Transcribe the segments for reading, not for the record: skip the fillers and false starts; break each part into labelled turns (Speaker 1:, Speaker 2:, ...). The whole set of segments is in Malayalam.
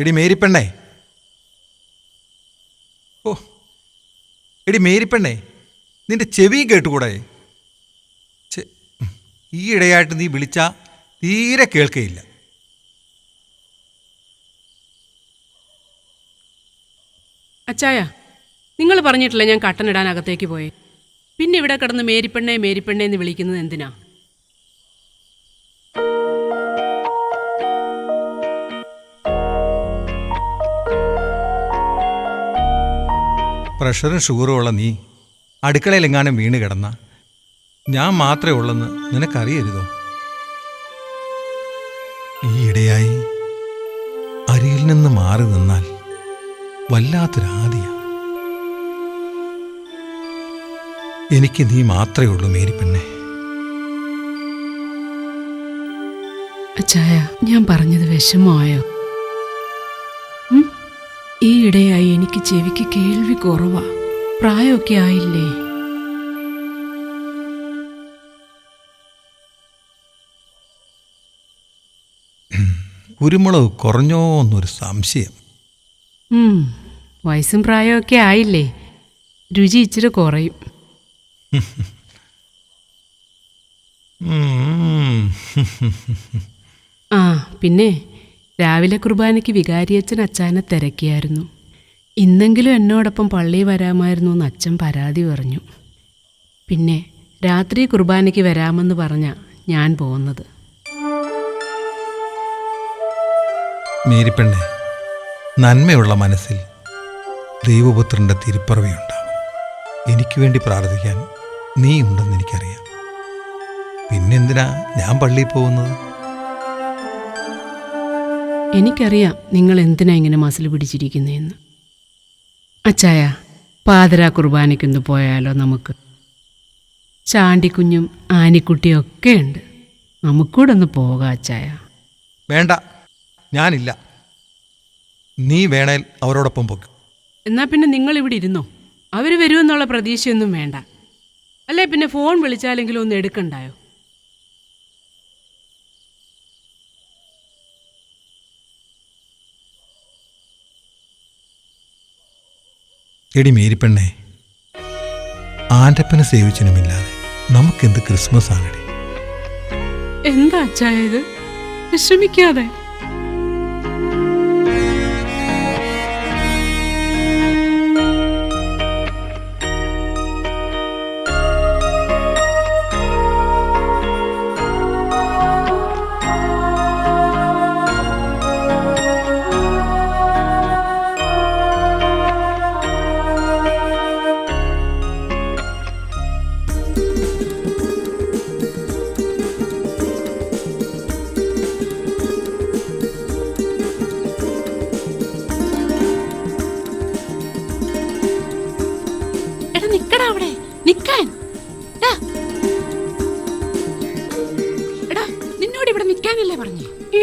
Speaker 1: എടി മേരിപ്പെണ്ണേ, ഓ എടി മേരിപ്പെണ്ണേ, നിന്റെ ചെവി കേട്ടുകൂടെ? ഈ ഇടയായിട്ട് നീ വിളിച്ചാ തീരെ കേൾക്കയില്ല.
Speaker 2: അച്ചായ, നിങ്ങൾ പറഞ്ഞിട്ടില്ല ഞാൻ കട്ടനിടാൻ അകത്തേക്ക് പോയി. പിന്നെ ഇവിടെ കിടന്ന് മേരിപ്പെണ്ണേ മേരിപ്പെണ്ണേ എന്ന് വിളിക്കുന്നത് എന്തിനാ?
Speaker 1: പ്രഷറും ഷുഗറും ഉള്ള നീ അടുക്കളയിലെങ്ങാനും വീണ് കിടന്ന ഞാൻ മാത്രമേ ഉള്ളെന്ന് നിനക്കറിയരുതോ? ഈ ഇടയായി അരിയിൽ നിന്ന് മാറി നിന്നാൽ വല്ലാത്തൊരാദിയ. എനിക്ക് നീ മാത്രമേ ഉള്ളൂ മേരിപ്പെണ്ണേ.
Speaker 2: അച്ചായ, ഞാൻ പറഞ്ഞത് വിഷമമായോ? ഈ ഇടയായി എനിക്ക് ചെവിക്ക് കേൾവി കുറവാ. പ്രായമൊക്കെ ആയില്ലേ?
Speaker 1: കുരുമുളക് കുറഞ്ഞോ എന്നൊരു സംശയം.
Speaker 2: വയസ്സും പ്രായമൊക്കെ ആയില്ലേ, രുചി ഇച്ചിരി കുറയും. ആ പിന്നെ രാവിലെ കുർബാനയ്ക്ക് വികാരിയച്ഛൻ അച്ചായനെ തിരക്കിയായിരുന്നു. ഇന്നെങ്കിലും എന്നോടൊപ്പം പള്ളിയിൽ വരാമായിരുന്നു എന്ന് അച്ഛൻ പരാതി പറഞ്ഞു. പിന്നെ രാത്രി കുർബാനയ്ക്ക് വരാമെന്ന് പറഞ്ഞാ ഞാൻ പോകുന്നത്.
Speaker 1: മേരിപ്പെണ്ണെ, നന്മയുള്ള മനസ്സിൽ ദൈവപുത്രൻ്റെ തിരുപ്പിറവിയുണ്ടാകും. എനിക്ക് വേണ്ടി പ്രാർത്ഥിക്കാൻ നീ ഉണ്ടെന്ന് എനിക്കറിയാം. പിന്നെന്തിനാ ഞാൻ പള്ളിയിൽ പോകുന്നത്?
Speaker 2: എനിക്കറിയാം നിങ്ങൾ എന്തിനാ ഇങ്ങനെ മസിൽ പിടിച്ചിരിക്കുന്നതെന്ന്. അച്ചായ, പാതിരാ കുർബാനയ്ക്കൊന്ന് പോയാലോ നമുക്ക്? ചാണ്ടിക്കുഞ്ഞും ആനിക്കുട്ടിയും ഒക്കെ ഉണ്ട്. നമുക്കൂടെ ഒന്ന് പോകാം അച്ചായ.
Speaker 1: വേണ്ട, ഞാനില്ല. നീ വേണേൽ അവരോടൊപ്പം പോകും.
Speaker 2: എന്നാ പിന്നെ നിങ്ങൾ ഇവിടെ ഇരുന്നോ. അവർ വരുമെന്നുള്ള പ്രതീക്ഷയൊന്നും വേണ്ട. അല്ലേ പിന്നെ ഫോൺ വിളിച്ചാലെങ്കിലും ഒന്ന് എടുക്കണ്ടായോ?
Speaker 1: എടി മേരിപ്പെണ്ണെ, ആൻ്റപ്പനെ സേവിച്ചനുമില്ലാതെ നമുക്കെന്ത് ക്രിസ്മസ് ആണടി?
Speaker 2: എന്താ അച്ചായ ഇത്? വിഷമിക്കാതെ.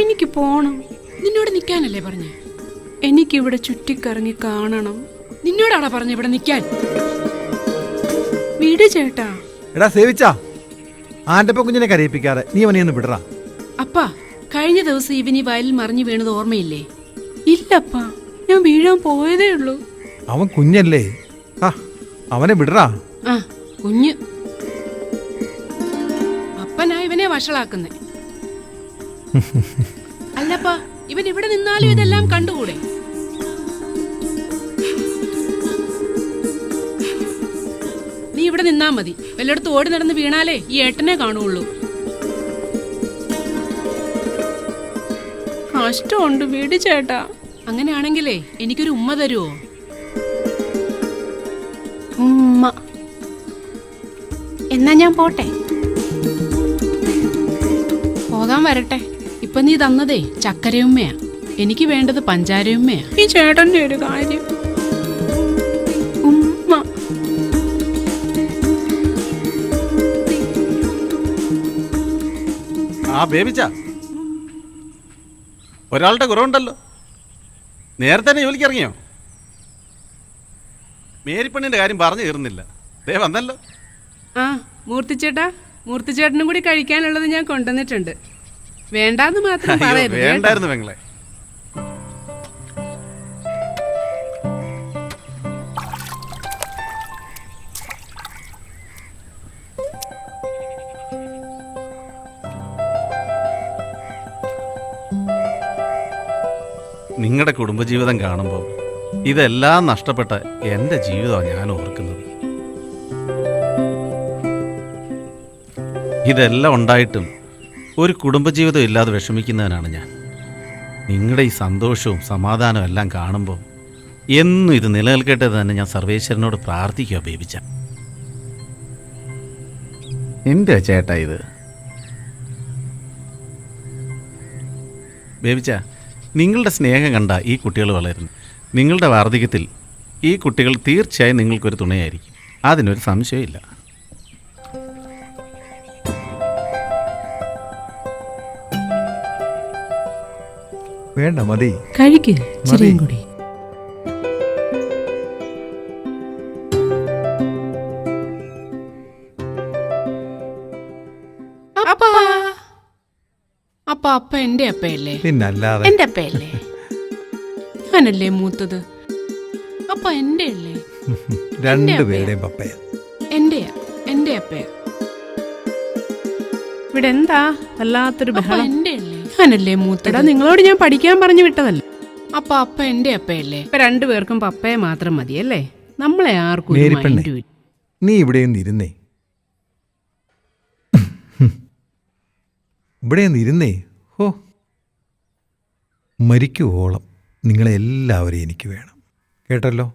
Speaker 2: എനിക്ക് പോണം. നിന്നോട് നിൽക്കാനല്ലേ പറഞ്ഞേ? എനിക്കിവിടെ ചുറ്റിക്കറങ്ങി കാണണം. നിന്നോടാണോ പറഞ്ഞ ഇവിടെ നിൽക്കാൻ? വീട് ചേട്ടാ.
Speaker 1: എടാ സേവിച്ചാ, ആൻ്റപ്പ കുഞ്ഞിനെ കരയിപ്പിക്കാതെ നീ അവനെ ഒന്ന് വിടറാ.
Speaker 2: അപ്പാ, കഴിഞ്ഞ ദിവസം ഇവനീ വയലിൽ മറിഞ്ഞു വീണത് ഓർമ്മയില്ലേ? ഇല്ലപ്പാ, ഞാൻ വീഴാൻ പോയതേ ഉള്ളൂ.
Speaker 1: അവൻ കുഞ്ഞല്ലേ, അവനെ വിടറാ.
Speaker 2: ആ കുഞ്ഞ്. അപ്പനാ ഇവനെ വഷളാക്കുന്നേ. അല്ലപ്പാ, ഇവൻ ഇവിടെ നിന്നാലും ഇതെല്ലാം കണ്ടുകൂടെ? നീ ഇവിടെ നിന്നാ മതി. വല്ലയിടത്ത് ഓടി നടന്ന് വീണാലേ ഈ ഏട്ടനെ കാണുള്ളൂ. കഷ്ടമുണ്ട് വീട് ചേട്ടാ. അങ്ങനെയാണെങ്കിലേ എനിക്കൊരു ഉമ്മ തരുവോ? ഉമ്മ. എന്നാ ഞാൻ പോട്ടെ. പോകാൻ വരട്ടെ. ഇപ്പൊ നീ തന്നതേ ചക്കരയുമ്മയാ, എനിക്ക് വേണ്ടത് പഞ്ചാരയുമ്മയാ. ഈ ചേട്ടന്റെ ഒരു കാര്യം. ഉമ്മ.
Speaker 3: ആ ബേബിച്ച, ഒരാളുടെ കുറവുണ്ടല്ലോ. നേരത്തെ തന്നെ ജോലിക്ക് ഇറങ്ങിയോ? മേരിപ്പെണ്ണിന്റെ കാര്യം പറഞ്ഞു തീർന്നില്ല. ദേ വന്നല്ലോ.
Speaker 2: ആ മൂർത്തിച്ചേട്ടാ, മൂർത്തിച്ചേട്ടനും കൂടി കഴിക്കാനുള്ളത് ഞാൻ കൊണ്ടുവന്നിട്ടുണ്ട്. വേണ്ടാന്ന് മാത്രം പറയരുത്.
Speaker 3: വേണ്ടായിരുന്നു പെങ്ങളെ. നിങ്ങളുടെ കുടുംബജീവിതം കാണുമ്പോൾ ഇതെല്ലാം നഷ്ടപ്പെട്ട എൻ്റെ ജീവിതമാണ് ഞാൻ ഓർക്കുന്നത്. ഇതെല്ലാം ഉണ്ടായിട്ടും ഒരു കുടുംബജീവിതം ഇല്ലാതെ വിഷമിക്കുന്നവനാണ് ഞാൻ. നിങ്ങളുടെ ഈ സന്തോഷവും സമാധാനവും എല്ലാം കാണുമ്പോൾ എന്നും ഇത് നിലനിൽക്കട്ടെ തന്നെ ഞാൻ സർവേശ്വരനോട് പ്രാർത്ഥിക്കുക. ബേബിച്ച, എൻ്റെ ചേട്ടാ ഇത്. ബേബിച്ച, നിങ്ങളുടെ സ്നേഹം കണ്ട ഈ കുട്ടികൾ വളരുന്നു. നിങ്ങളുടെ വാർദ്ധക്യത്തിൽ ഈ കുട്ടികൾ തീർച്ചയായും നിങ്ങൾക്കൊരു തുണയായിരിക്കും, അതിനൊരു സംശയമില്ല.
Speaker 1: വേണ്ട, മതി.
Speaker 2: കഴിക്ക് ചെറിയും കൂടി. അപ്പ എന്റെ അപ്പയല്ലേ?
Speaker 1: പിന്നല്ലാതെ.
Speaker 2: എന്റെ അപ്പയല്ലേ? ഞാനല്ലേ മൂത്തത്? അപ്പ എന്റെ അല്ലേ?
Speaker 1: രണ്ടുപേരുടെയും പപ്പയ.
Speaker 2: എന്റെയാ, എന്റെ അപ്പയ. ഇവിടെ എന്താ വല്ലാത്തൊരു ബഹളം? എന്റെ അല്ലേ? ഞാനല്ലേ മൂത്തത്? നിങ്ങളോട് ഞാൻ പഠിക്കാൻ പറഞ്ഞു വിട്ടതല്ലേ? അപ്പ എന്റെ അപ്പയല്ലേ? ഇപ്പൊ രണ്ടുപേർക്കും പപ്പയെ മാത്രം മതിയല്ലേ? നമ്മളെ ആർക്കും ഒരു മൈൻഡും ഇല്ല.
Speaker 1: നീ ഇവിടെയൊന്ന് ഇരുന്നേ, ഇവിടെയൊന്ന് ഇരുന്നേ. ഓ, മരിക്കുവോളം നിങ്ങളെല്ലാവരെയും എനിക്ക് വേണം, കേട്ടല്ലോ?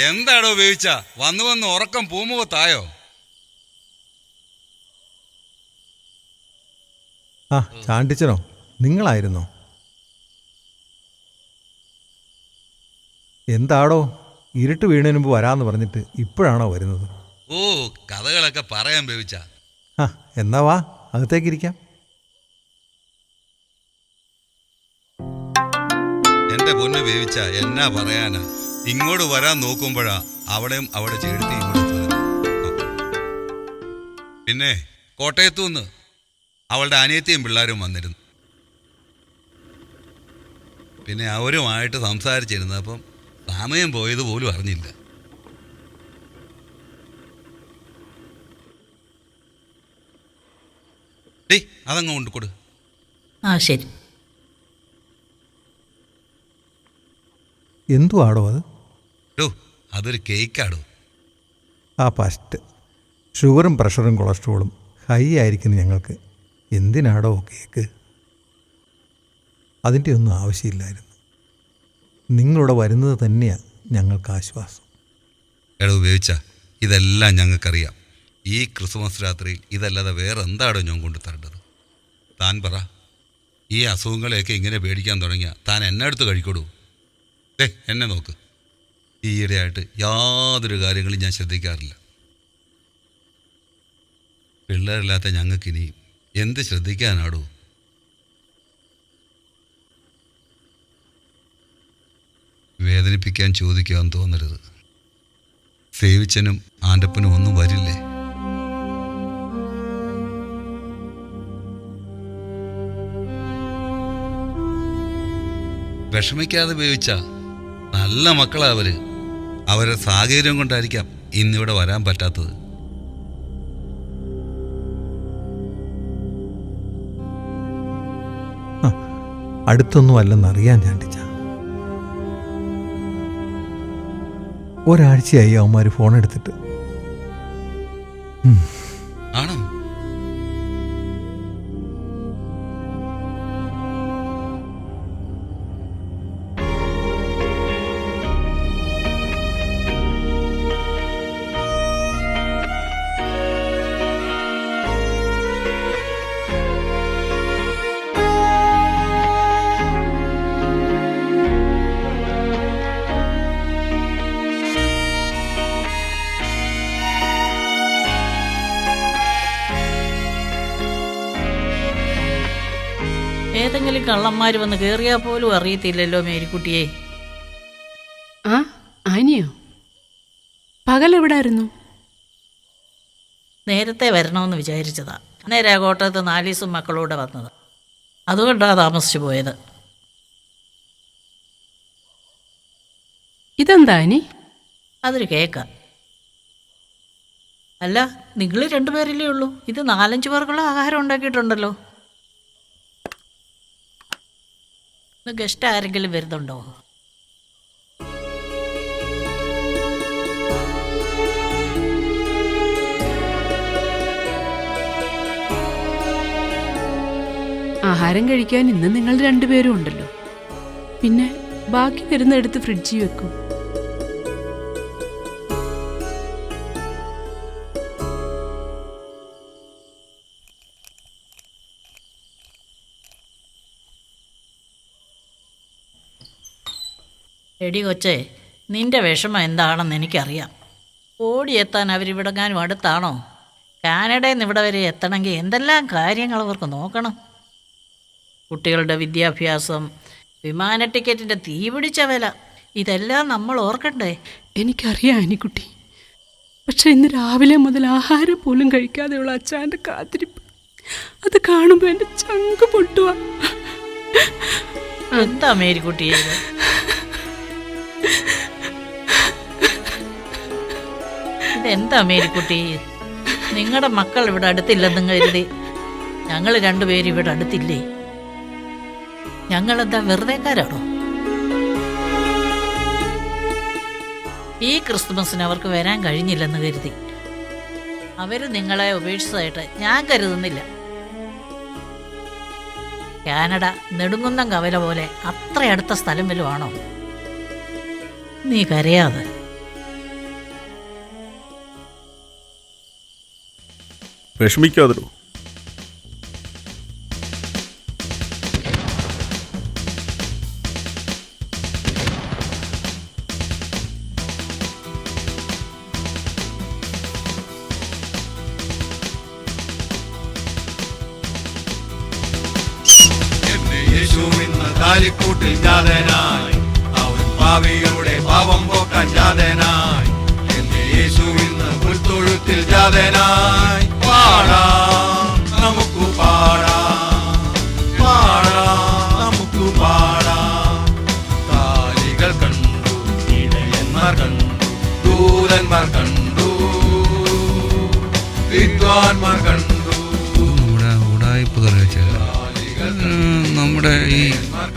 Speaker 4: എന്താടോ ഉപയോഗിച്ച വന്നു വന്ന് ഉറക്കം പൂമുഖത്തായോ?
Speaker 1: ആ, ചാണ്ടിച്ചനോ, നിങ്ങളായിരുന്നോ? എന്താടോ ഇരുട്ട് വീണതിന് മുമ്പ് വരാമെന്ന് പറഞ്ഞിട്ട് ഇപ്പോഴാണോ വരുന്നത്?
Speaker 4: ഓ, കഥകളൊക്കെ പറയാൻ ഉപയോഗിച്ച.
Speaker 1: ആ, എന്നാ വാ, അകത്തേക്കിരിക്കാം.
Speaker 4: എന്റെ പൊന്ന് ഉപയോഗിച്ച, എന്നാ പറയാനാ, ഇങ്ങോട്ട് വരാൻ നോക്കുമ്പോഴാ അവിടെയും അവിടെ ചേർത്തി ഇങ്ങോട്ട് വരുന്നത്. പിന്നെ കോട്ടയത്തുനിന്ന് അവളുടെ അനിയത്തിയും പിള്ളേരും വന്നിരുന്നു. പിന്നെ അവരുമായിട്ട് സംസാരിച്ചിരുന്നപ്പം സമയം പോയത് പോലും അറിഞ്ഞില്ല. അതങ്ങ് കൊണ്ടുകൊടു.
Speaker 5: ആ, ശരി.
Speaker 1: എന്തുവാടോ അത്?
Speaker 4: അതൊരു കേക്കാടോ.
Speaker 1: ആ, ഫസ്റ്റ് ഷുഗറും പ്രഷറും കൊളസ്ട്രോളും ഹൈ ആയിരിക്കുന്നു ഞങ്ങൾക്ക്. എന്തിനാടോ കേക്ക്? അതിൻ്റെ ഒന്നും ആവശ്യമില്ലായിരുന്നു. നിങ്ങളിവിടെ വരുന്നത് തന്നെയാണ് ഞങ്ങൾക്ക് ആശ്വാസം.
Speaker 4: എടോ ഉപയോഗിച്ച, ഇതെല്ലാം ഞങ്ങൾക്കറിയാം. ഈ ക്രിസ്മസ് രാത്രിയിൽ ഇതല്ലാതെ വേറെ എന്താടോ ഞാൻ കൊണ്ടു തരേണ്ടത്? താൻ പറ. ഈ അസുഖങ്ങളെയൊക്കെ ഇങ്ങനെ പേടിക്കാൻ തുടങ്ങിയാൽ താൻ എന്നെ അടുത്ത് കഴിക്കോടൂ. എന്നെ നോക്ക്, ഈയിടെയായിട്ട് യാതൊരു കാര്യങ്ങളും ഞാൻ ശ്രദ്ധിക്കാറില്ല. പിള്ളേരില്ലാത്ത ഞങ്ങൾക്കിനി എന്ത് ശ്രദ്ധിക്കാനാടോ? വേദനിപ്പിക്കാൻ ചോദിക്കാൻ തോന്നരുത്. സേവിച്ചനും ആൻ്റപ്പനും ഒന്നും വരില്ലേ? വിഷമിക്കാതെ ഉപയോഗിച്ച നല്ല മക്കളാ അവര്. അവരുടെ സാഹചര്യം കൊണ്ടായിരിക്കാം ഇന്നിവിടെ വരാൻ പറ്റാത്തത്.
Speaker 1: അടുത്തൊന്നും അല്ലെന്നറിയാൻ ചാണ്ടിച്ച. ഒരാഴ്ചയായി അവന്മാർ ഫോൺ എടുത്തിട്ട്.
Speaker 4: ആണോ?
Speaker 5: ഏതെങ്കിലും കള്ളന്മാർ വന്ന് കയറിയാൽ പോലും അറിയത്തില്ലല്ലോ മേരിക്കുട്ടിയെ.
Speaker 2: ആ ആനിയോ? പകലെവിടായിരുന്നു?
Speaker 5: നേരത്തെ വരണമെന്ന് വിചാരിച്ചതാ. നേരെ കോട്ടയത്ത് 4 ദിവസം മക്കളൂടെ വന്നത്. അതുകൊണ്ടാണ് താമസിച്ചു പോയത്.
Speaker 2: ഇതെന്താ ആനി?
Speaker 5: അതൊരു കേക്കാ. അല്ല, നിങ്ങൾ 2 പേരല്ലേ ഉള്ളൂ? ഇത് 4-5 പേർക്കുള്ള ആഹാരം ഉണ്ടാക്കിയിട്ടുണ്ടല്ലോ. ഗസ്റ്റ് ആരെങ്കിലും വരുന്നുണ്ടോ?
Speaker 2: ആഹാരം കഴിക്കാൻ ഇന്ന് നിങ്ങൾ 2 പേരും ഉണ്ടല്ലോ. പിന്നെ ബാക്കി വരുന്നെടുത്ത് ഫ്രിഡ്ജിൽ വെക്കും.
Speaker 5: എടി കൊച്ചേ, നിന്റെ വിഷമം എന്താണെന്ന് എനിക്കറിയാം. ഓടിയെത്താൻ അവരിവിടെങ്ങാനും അടുത്താണോ? കാനഡയിൽ നിന്ന് ഇവിടെ വരെ എത്തണമെങ്കിൽ എന്തെല്ലാം കാര്യങ്ങൾ അവർക്ക് നോക്കണം. കുട്ടികളുടെ വിദ്യാഭ്യാസം, വിമാന ടിക്കറ്റിൻ്റെ തീപിടിച്ച വില, ഇതെല്ലാം നമ്മൾ ഓർക്കണ്ടേ?
Speaker 2: എനിക്കറിയാം ആനിക്കുട്ടി. പക്ഷെ ഇന്ന് രാവിലെ മുതൽ ആഹാരം പോലും കഴിക്കാതെയുള്ള അച്ഛൻ്റെ കാത്തിരിപ്പ്, അത് കാണുമ്പോൾ എൻ്റെ ചങ്ക് പൊട്ടുക.
Speaker 5: എന്താ മേരിക്കുട്ടിയെ ഇത്? ഇതെന്താ മേരിക്കുട്ടി? നിങ്ങളുടെ മക്കൾ ഇവിടെ അടുത്തില്ലെന്നും കരുതി ഞങ്ങൾ 2 പേരും ഇവിടെ അടുത്തില്ലേ? ഞങ്ങളെന്താ വെറുതെക്കാരാണോ? ഈ ക്രിസ്തുമസിന് അവർക്ക് വരാൻ കഴിഞ്ഞില്ലെന്ന് കരുതി അവർ നിങ്ങളെ ഉപേക്ഷിച്ചതായിട്ട് ഞാൻ കരുതുന്നില്ല. കാനഡ നെടുങ്കുന്നം കവല പോലെ അത്ര അടുത്ത സ്ഥലം വല്ലതും ആണോ? നീ കരയാതെ.
Speaker 6: വിഷമിക്കാതിരോ.
Speaker 7: കാലിക്കൂട്ടിൽ ജാതനായി അവൻ പാവികളുടെ പാപം പോക്കാൻ ജാതനായി. എന്റെ യേശു ഇന്ന് പുൽത്തൊഴുത്തിൽ ജാതനായി. പാടാം നമുക്ക് പാടാം, പാടാം നമുക്ക് പാടാം. കാലികൾ കണ്ടു, ഇടയന്മാർ കണ്ടു, ദൂതന്മാർ കണ്ടു, വിദ്വാൻമാർ കണ്ടു.
Speaker 4: നമ്മുടെ ഉടായ്പ നമ്മുടെ ഈ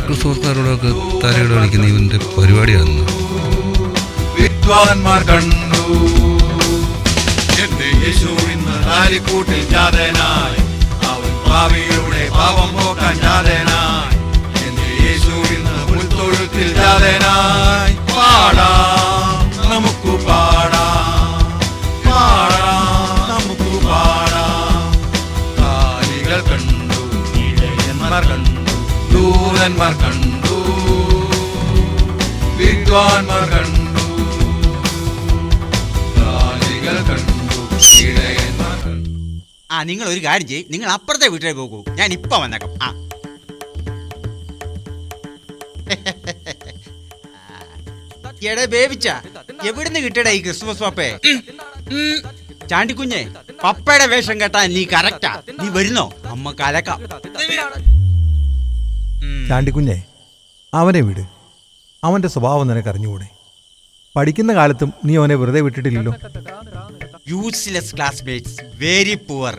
Speaker 4: ക്രിസ്തുമസ്കാരോടൊക്കെ തലയുടെ കളിക്കുന്ന ഇവന്റെ പരിപാടിയാണ്.
Speaker 7: വിദ്വാൻമാർ കണ്ടു. എന്റെ യേശു ഇന്ന് കാലിക്കൂട്ടിൽ ജാതനായി അവൻ പാവികളുടെ പാപം പോക്കാൻ ജാതനായി. എന്റെ യേശു ഇന്ന് പുൽത്തൊഴുത്തിൽ ജാതനായി. പാടാം നമുക്ക് പാടാം, പാടാം നമുക്ക് പാടാം. കാലികൾ കണ്ടു, ഇടയന്മാർ കണ്ടു, ദൂതന്മാർ കണ്ടു, വിദ്വാൻമാർ കണ്ടു, കാലികൾ കണ്ടു, ഇടയന്മാർ കണ്ടു.
Speaker 8: നിങ്ങൾ ഒരു കാര്യം ചെയ്യും, നിങ്ങൾ അപ്പുറത്തെ വീട്ടിലേക്ക് പോകൂ, ഞാൻ ഇപ്പൊ വന്നേക്കാം. എടേ ബേബിച്ച, എവിടുന്ന് കിട്ടിയടാ ഈ ക്രിസ്മസ് പപ്പേ? ചാണ്ടിക്കുഞ്ഞെ, പപ്പയുടെ വേഷം കേട്ടാ നീ കറക്റ്റാ. നീ വരുന്നോ? അമ്മ കലക്കാം.
Speaker 1: ചാണ്ടിക്കുഞ്ഞെ, അവനെ വിട്. അവൻ്റെ സ്വഭാവം നിനക്ക് അറിഞ്ഞുകൂടെ? പഠിക്കുന്ന കാലത്തും നീ അവനെ വെറുതെ വിട്ടിട്ടില്ലല്ലോ.
Speaker 8: Useless classmates, very poor.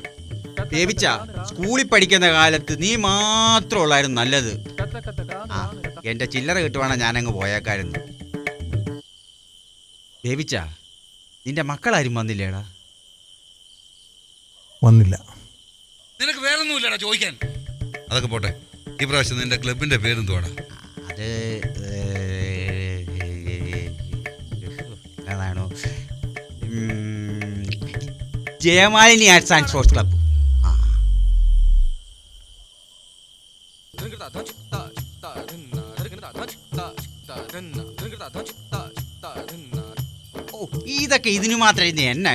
Speaker 8: ബേബിച്ച, സ്കൂളിൽ പഠിക്കുന്ന കാലത്ത് നീ മാത്രം ഉള്ളായിരുന്നു നല്ലത്. എന്റെ ചില്ലറ കിട്ടുവാണെങ്കിൽ ഞാനങ്ങ് പോയേക്കായിരുന്നു. ബേബിച്ച, നിന്റെ മക്കളാരും വന്നില്ലേടാ?
Speaker 1: വന്നില്ല.
Speaker 4: നിനക്ക് വേറൊന്നുമില്ലടാ ചോദിക്കാൻ. അതൊക്കെ പോട്ടെ, ഈ പ്രാവശ്യം നിന്റെ ക്ലബിന്റെ പേരെന്തുവാടാ?
Speaker 8: അത് ഏതാണോ? Jayamalini arts and sports club. ഓ, ഇതൊക്കെ ഇതിനു മാത്രമേ എണ്ണ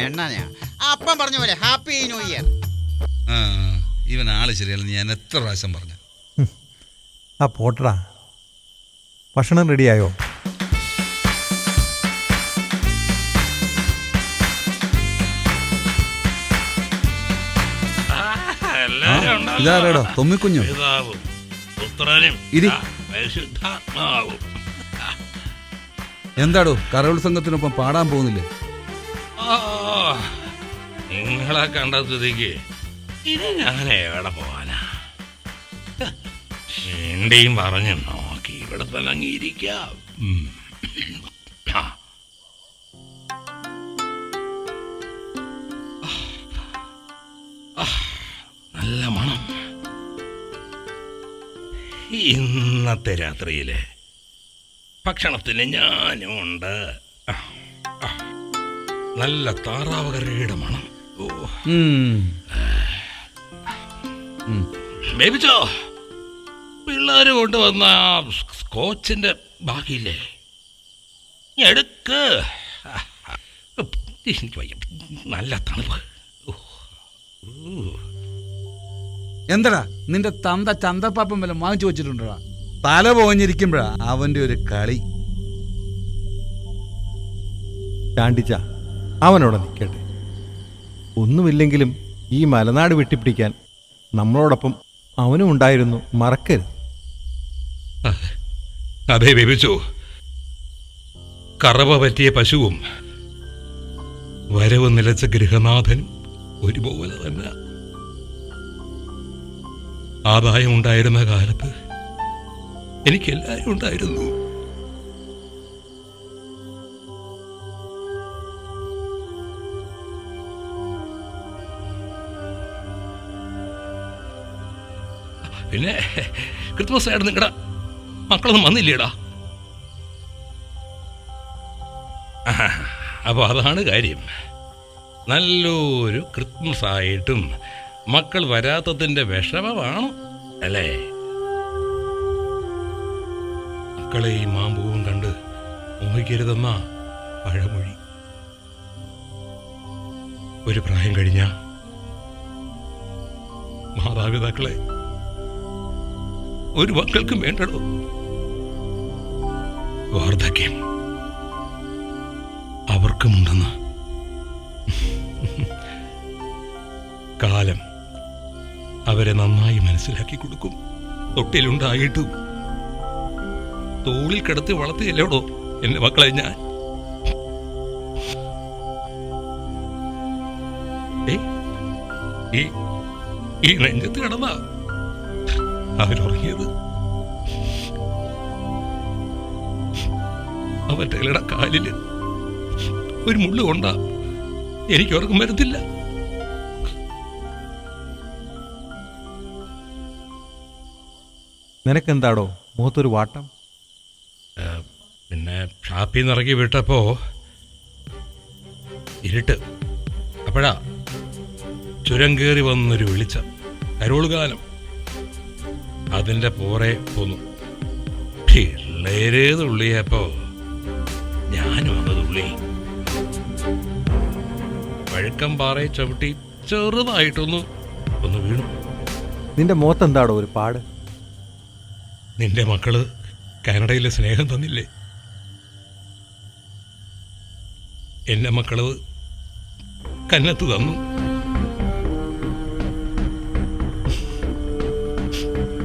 Speaker 8: അപ്പം പറഞ്ഞ പോലെ ഹാപ്പി ന്യൂ ഇയർ.
Speaker 4: ഇവൻ ആള് ശരിയല്ല, ഞാൻ എത്ര പ്രാവശ്യം പറഞ്ഞു.
Speaker 1: ആ പോട്ടടാ, ഭക്ഷണം റെഡിയായോ?
Speaker 4: ഇതാരാടോ തൊമ്മിക്കുഞ്ഞോ?
Speaker 9: പിതാവും പുത്രനും
Speaker 4: ഇരി.
Speaker 9: പരിശുദ്ധാത്മാവും.
Speaker 4: എന്താടോ കരോൾ സംഘത്തിനൊപ്പം പാടാൻ പോകുന്നില്ലേ?
Speaker 9: ആ, നിങ്ങളെ കണ്ട സ്ഥിതിക്ക് ഇനി ഞാൻ എവിടെ പോവാനാ? എന്റെയും പറഞ്ഞു നോക്കി ഇവിടെ തന്നെ അങ്ങിരിക്കാം. നല്ല മണം. ഇന്നത്തെ രാത്രിയില് ഭക്ഷണത്തിന് ഞാനും ഉണ്ട്. നല്ല താറാവ് കറിയുടെ മണം. ഓ, ബേബിച്ചോ, പിള്ളേര് കൊണ്ടുവന്ന സ്കോച്ചിന്റെ ബാക്കിയില്ലേ, എടുക്ക്. എനിക്ക് വയ്യ, നല്ല തണുപ്പ്.
Speaker 4: എന്തടാ നിന്റെ തന്ത ചന്തപ്പാപ്പം വല്ല വാങ്ങിച്ചു വെച്ചിട്ടുണ്ടോടാ? തല പോഞ്ഞിരിക്കുമ്പോഴാ അവന്റെ ഒരു കളി.
Speaker 1: ചാണ്ടിച്ച അവനോടെ നിൽക്കട്ടെ. ഒന്നുമില്ലെങ്കിലും ഈ മലനാട് വെട്ടിപ്പിടിക്കാൻ നമ്മളോടൊപ്പം അവനും ഉണ്ടായിരുന്നു, മറക്കരുത്.
Speaker 9: അതെ ബേബിച്ചോ, കറവ പറ്റിയ പശുവും വരവ് നിലച്ച ഗൃഹനാഥനും ഒരുപോലെ തന്നെ. ആദായം ഉണ്ടായിരുന്ന കാലത്ത് എനിക്കെല്ലാവരും ഉണ്ടായിരുന്നു. പിന്നെ ക്രിസ്മസ് ആയിട്ട് നിങ്ങളുടെ മക്കളൊന്നും വന്നില്ലേടാ? അപ്പോൾ അതാണ് കാര്യം. നല്ലൊരു ക്രിസ്മസ് ആയിട്ടും മക്കൾ വരാത്തതിൻ്റെ വിഷമമാണ് അല്ലേ? മക്കളെ ഈ മാമ്പൂവും കണ്ട് മോഹിക്കരുതെന്ന പഴമൊഴി. ഒരു പ്രായം കഴിഞ്ഞ മാതാപിതാക്കളെ ഒരു മക്കൾക്കും വേണ്ടടോ. വാർദ്ധക്യം അവർക്കുമുണ്ടെന്ന് കാലം അവരെ നന്നായി മനസ്സിലാക്കി കൊടുക്കും. തൊട്ടിലുണ്ടായിട്ടും തോളിൽ കിടത്തി വളർത്തിയല്ലോടോ എന്റെ മക്കളെ ഞാൻ. ഈ നെഞ്ചത്ത് കിടന്ന അവരുറങ്ങിയത്. അവരുടെ കാലില് ഒരു മുള്ളു കൊണ്ടാ എനിക്ക് ഉറക്കം വരുന്നില്ല.
Speaker 1: നിനക്കെന്താടോ മുഖത്തൊരു വാട്ടം?
Speaker 9: പിന്നെ ഷാപ്പിൽ നിന്ന് ഇറങ്ങി വിട്ടപ്പോ ഇരുട്ട്. അപ്പോഴാ ചുരം കയറി വന്നൊരു വെളിച്ചം. കരോളുകാലം. അതിൻ്റെ പോറെ പോന്നു. പിള്ളേര് തുള്ളിയപ്പോ ഞാനും അങ്ങ് തുള്ളി. പഴുക്കം പാറയെ ചവിട്ടി ചെറുതായിട്ടൊന്ന് വീണു.
Speaker 1: നിന്റെ മുഖത്തെന്താടോ ഒരു പാട്?
Speaker 9: നിന്റെ മക്കള് കാനഡയിലെ സ്നേഹം തന്നില്ലേ? എന്റെ മക്കള് കന്നത്ത് തന്നു.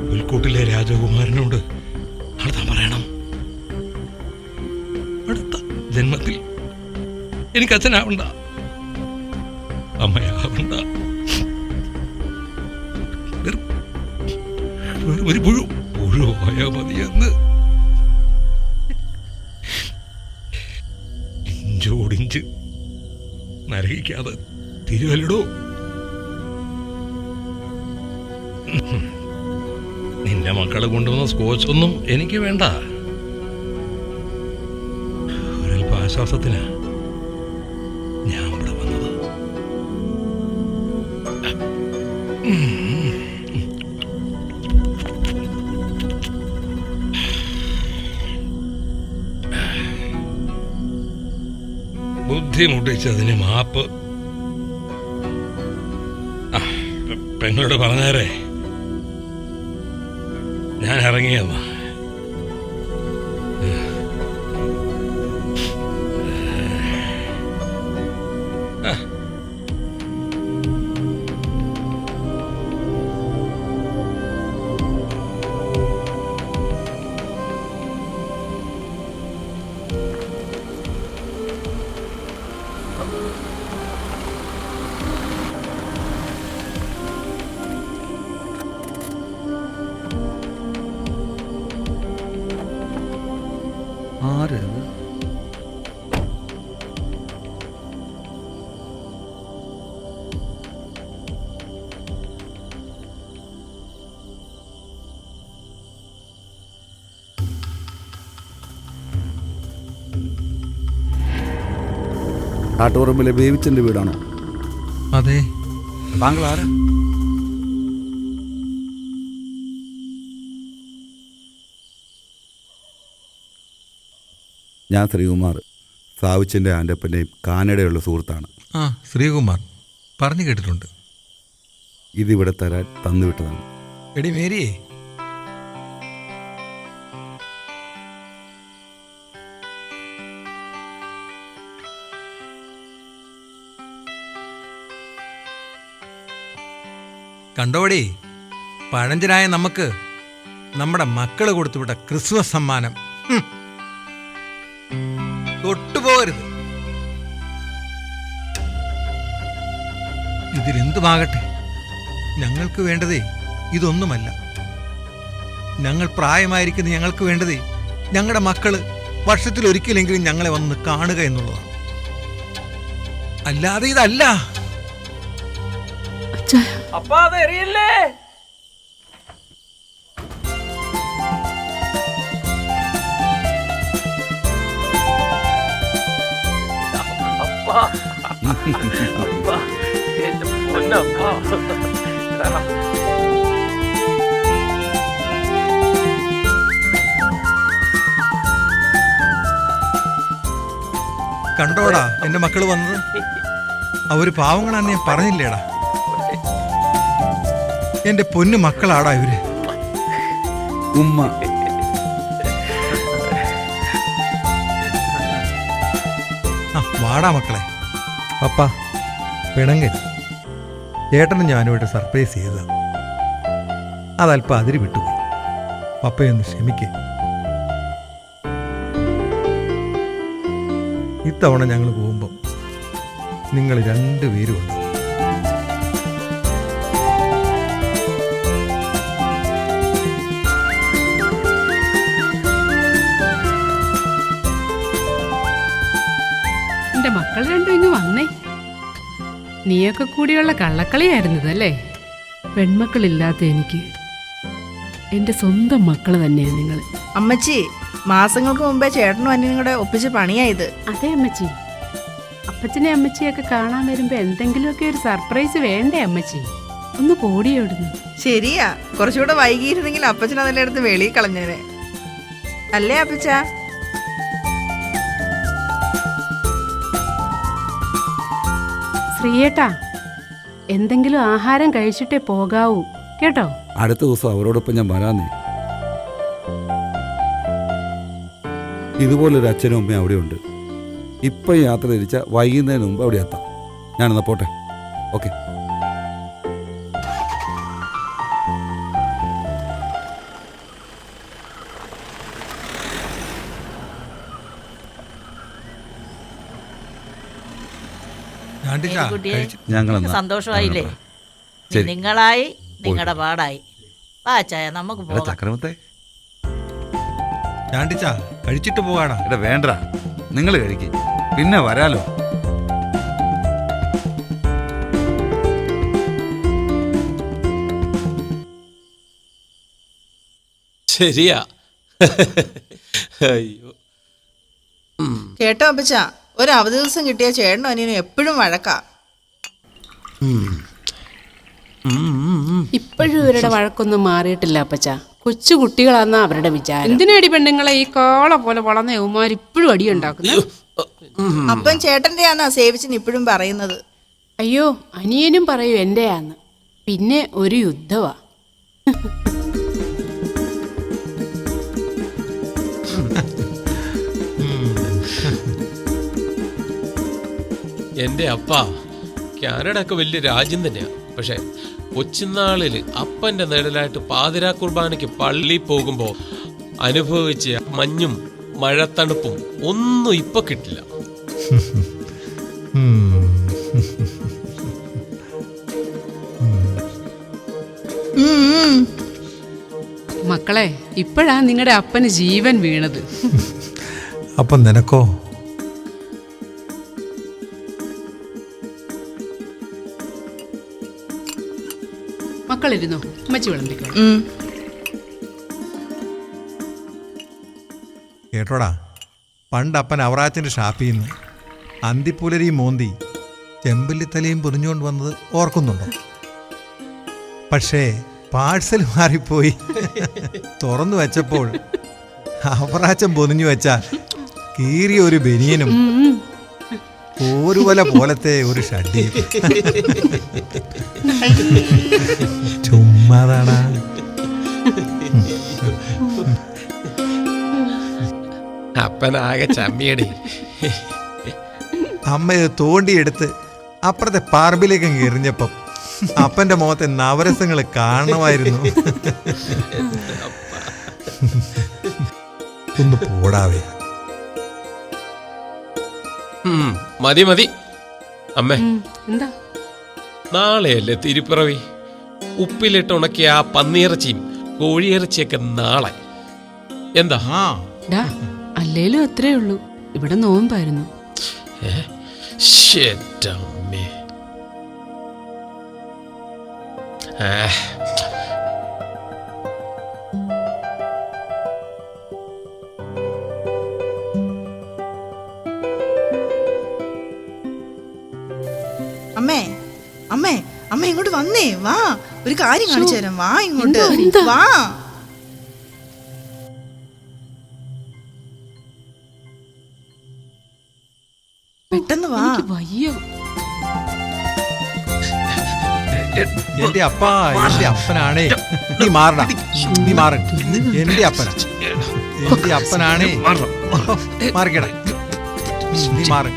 Speaker 9: പുൽക്കൂട്ടിലെ രാജകുമാരനോട് അടുത്ത പറയണം, അടുത്ത ജന്മത്തിൽ എനിക്ക് അച്ഛനാവണ്ട, അമ്മയാവണ്ട, ഒരു പുഴുവായ മതിയെന്ന്. ഇഞ്ചോടിഞ്ച് നരകിക്കാതെ തിരുവല്ലടോ. നിന്റെ മക്കളെ കൊണ്ടുവന്ന സ്കോച്ച് ഒന്നും എനിക്ക് വേണ്ട. ഒരൽപ്പ ആശ്വാസത്തിനാ ഞാൻ ഇവിടെ വന്നത്. ബുദ്ധിമുട്ടിച്ചതിന് മാപ്പ്. പെങ്ങളോട് പറഞ്ഞേരെ ഞാൻ ഇറങ്ങിയമ്മ.
Speaker 4: ആരത്?
Speaker 6: കാട്ടുപറമ്പിലെ ബേബിച്ചൻ്റെ വീടാണോ?
Speaker 1: അതെ.
Speaker 4: താങ്കൾ ആരാ?
Speaker 6: ഞാൻ ശ്രീകുമാർ, സാവിച്ചൻ്റെ ആൻ്റപ്പൻ്റെയും കാനഡയുള്ള സുഹൃത്താണ്.
Speaker 1: ആ, ശ്രീകുമാർ പറഞ്ഞു കേട്ടിട്ടുണ്ട്.
Speaker 6: ഇതിവിടെ തരാൻ തന്നുവിട്ടതാണ്.
Speaker 1: എടി മേരിയേ, കണ്ടോടി, പഴഞ്ചനായ നമുക്ക് നമ്മുടെ മക്കള് കൊടുത്തുവിട്ട ക്രിസ്മസ് സമ്മാനം. തൊട്ടുപോകരുത്. ഇതിലെന്തുമാകട്ടെ, ഞങ്ങൾക്ക് വേണ്ടതേ ഇതൊന്നുമല്ല. ഞങ്ങൾ പ്രായമായിരിക്കുന്ന ഞങ്ങൾക്ക് വേണ്ടതേ ഞങ്ങളുടെ മക്കള് വർഷത്തിലൊരിക്കലെങ്കിലും ഞങ്ങളെ വന്ന് കാണുക എന്നുള്ളതാണ്. അല്ലാതെ ഇതല്ല.
Speaker 8: അപ്പാ അത് എറിയല്ലേ.
Speaker 1: കണ്ടോടാ എന്റെ മക്കള് വന്നത്. അവര് പാവങ്ങളാന്ന് ഞാൻ പറഞ്ഞില്ലേടാ. എന്റെ പൊന്നു മക്കളാടാ ഇവര്.
Speaker 6: ഉമ്മ.
Speaker 1: വാടാ മക്കളെ. പപ്പ പിണങ്ങരുത്. ചേട്ടനും ഞാനുമായിട്ട് സർപ്രൈസ് ചെയ്തതാ. അതല്പം അതിര് വിട്ടുപോയി. പപ്പയൊന്ന് ക്ഷമിക്കേ. ഇത്തവണ ഞങ്ങൾ പോകുമ്പം നിങ്ങൾ രണ്ടുപേരും ഉണ്ട്.
Speaker 2: എൻ്റെ മക്കൾ രണ്ടും ഇങ്ങ് വന്നേ. നീയൊക്കെ കൂടിയുള്ള കള്ളക്കളിയായിരുന്നതല്ലേ. പെൺമക്കളില്ലാത്ത എനിക്ക് എൻ്റെ സ്വന്തം മക്കൾ തന്നെയാണ് നിങ്ങൾ.
Speaker 10: അമ്മച്ചി, മാസങ്ങൾക്ക് മുമ്പേ ചേട്ടനും അനിയനും കൂടെ ഒപ്പിച്ച് പണിയായത്.
Speaker 2: അതെ അമ്മച്ചി. അപ്പച്ചനെ അമ്മച്ചിയൊക്കെ കാണാൻ വരുമ്പോൾ എന്തെങ്കിലുമൊക്കെ ഒരു സർപ്രൈസ് വേണ്ടേ അമ്മച്ചി? ഒന്ന് കൂടിയോടുന്നു.
Speaker 10: ശരിയാ, കുറച്ചുകൂടെ വൈകിയിരുന്നെങ്കിൽ അപ്പച്ചൻ അതെല്ലാം എടുത്ത് വെളിയിൽ കളഞ്ഞേനെ. അല്ലേ അപ്പച്ച?
Speaker 2: ശ്രീയേട്ടാ, എന്തെങ്കിലും ആഹാരം കഴിച്ചിട്ടേ പോകാവൂ കേട്ടോ.
Speaker 6: അടുത്ത ദിവസം അവരോടൊപ്പം ഞാൻ വരാന്നേ. ഇതുപോലൊരു അച്ഛനും അമ്മയും അവിടെ ഉണ്ട്. ഇപ്പം യാത്ര തിരിച്ചാൽ വൈകുന്നതിന് മുമ്പ് അവിടെ എത്താം. ഞാനെന്നാ പോട്ടെ. ഓക്കെ.
Speaker 5: സന്തോഷമായില്ലേ? നിങ്ങളായി നിങ്ങളുടെ പാടായി. ചായ നമുക്ക് പോകാം.
Speaker 4: ചക്രമത്തെ
Speaker 1: ചാണ്ടിച്ചാ കഴിച്ചിട്ട് പോകാടാ.
Speaker 4: എടാ വേണ്ട, നിങ്ങൾ കഴിക്കും, പിന്നെ വരാലോ.
Speaker 11: ശരിയാ. അയ്യോ.
Speaker 10: കേട്ടോ അപ്പച്ച, ഒരു അവധി ദിവസം കിട്ടിയ ചേട്ടനും അനിയനും എപ്പോഴും വഴക്കാ.
Speaker 2: ഇപ്പോഴും ഇവരുടെ വഴക്കൊന്നും മാറിയിട്ടില്ല അപ്പച്ച. കൊച്ചു കുട്ടികളാന്നാ അവരുടെ വിചാരം. എന്തിനടി പെണ്ണുങ്ങളെ ഈ കാള പോലെ വളർന്ന യൗമാർ ഇപ്പോഴും അടിയുണ്ടാക്കുന്നു?
Speaker 10: അപ്പം ചേട്ടൻ്റെയാന്നാ സേവിച്ചൻ ഇപ്പോഴും പറയുന്നത്.
Speaker 2: അയ്യോ, അനിയനും പറയൂ എൻ്റെയാന്ന്. പിന്നെ ഒരു യുദ്ധവാ.
Speaker 9: എൻ്റെ അപ്പ കാനഡ ഒക്കെ വലിയ രാജ്യം തന്നെയാണ്. പക്ഷെ കൊച്ചുനാളില് അപ്പൻ്റെ നിഴലായിട്ട് പാതിരാ കുർബാനയ്ക്ക് പള്ളി പോകുമ്പോൾ അനുഭവിച്ച മഞ്ഞും മഴത്തണുപ്പും ഒന്നും ഇപ്പൊ കിട്ടില്ല.
Speaker 2: മക്കളെ, ഇപ്പോഴാ നിങ്ങളുടെ അപ്പന് ജീവൻ വീണത്.
Speaker 1: അപ്പം നിനക്കോ?
Speaker 2: മക്കളിരുന്നോ, ഉമ്മച്ചി വിളമ്പിക്കോ.
Speaker 1: കേട്ടോടാ, പണ്ട് അപ്പൻ അവറാച്ചൻ്റെ ഷാപ്പിൽ നിന്ന് അന്തിപ്പുലരിയും മോന്തി ചെമ്പല്ലിത്തലയും പൊതിഞ്ഞുകൊണ്ട് വന്നത് ഓർക്കുന്നുണ്ടോ? പക്ഷേ പാഴ്സൽ മാറിപ്പോയി. തുറന്നു വെച്ചപ്പോൾ അവറാച്ചൻ പൊതിഞ്ഞു വെച്ച കീറിയ ഒരു ബനിയനും ഒരുവല പോലത്തെ ഒരു ഷഡ്ഡിയും. ചുമ്മാതാടാ.
Speaker 9: അപ്പനാകെ ചമ്മിയടി.
Speaker 1: അമ്മ ഇത് തോണ്ടിയെടുത്ത് അപ്പുറത്തെ പറമ്പിലേക്ക് എറിഞ്ഞപ്പം അപ്പന്റെ മുഖത്തെ നവരസങ്ങൾ കാണണമായിരുന്നു. ഒന്ന് പോടാവേ.
Speaker 9: മതി മതി അമ്മേ.
Speaker 2: എന്താ?
Speaker 9: നാളെയല്ലേ തിരുപ്പിറവി? ഉപ്പിലിട്ട് ഉണക്കിയ ആ പന്നിയിറച്ചിയും കോഴിയിറച്ചിയൊക്കെ നാളെ. എന്താ?
Speaker 2: ഡാ, അല്ലേലും അത്രേ ഉള്ളൂ. ഇവിടെ നോമ്പായിരുന്നു.
Speaker 9: അമ്മേ.
Speaker 10: അമ്മേ അമ്മേ അമ്മ ഇങ്ങോട്ട് വന്നേ, വാ, ഒരു കാര്യം കാണിച്ചു തരാം. വാ ഇങ്ങോട്ട്, വാ. പെട്ടെന്ന് വാ.
Speaker 2: വയ്യോ.
Speaker 1: എന്റെ അപ്പാ, എന്റെ അപ്പനാണേ. നീ മാറടാ, നീ മാറ. എന്റെ അപ്പനാ, എന്റെ അപ്പനാണേ. മാറിക്കടാ, നീ മാറ്.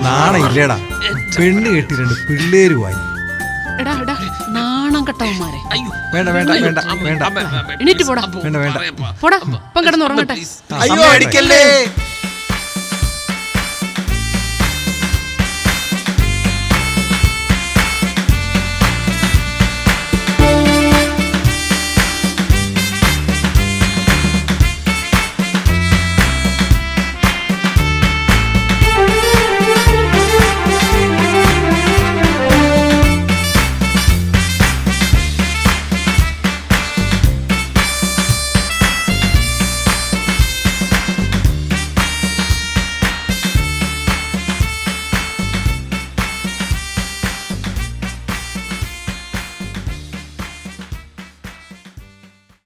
Speaker 1: നാണ ഇല്ലേടാ, പെണ്ണ് കെട്ടി 2 പിള്ളേരുമായി.
Speaker 2: എടാ എടാ, നാണം കെട്ടവന്മാരെ.
Speaker 1: വേണ്ട വേണ്ട വേണ്ട വേണ്ട
Speaker 2: എണീറ്റ് പോടാ.
Speaker 1: വേണ്ട വേണ്ട
Speaker 2: പോടാ, ഇപ്പം കിടന്നുറങ്ങട്ടെ.
Speaker 8: അയ്യോ, അടിക്കല്ലേ.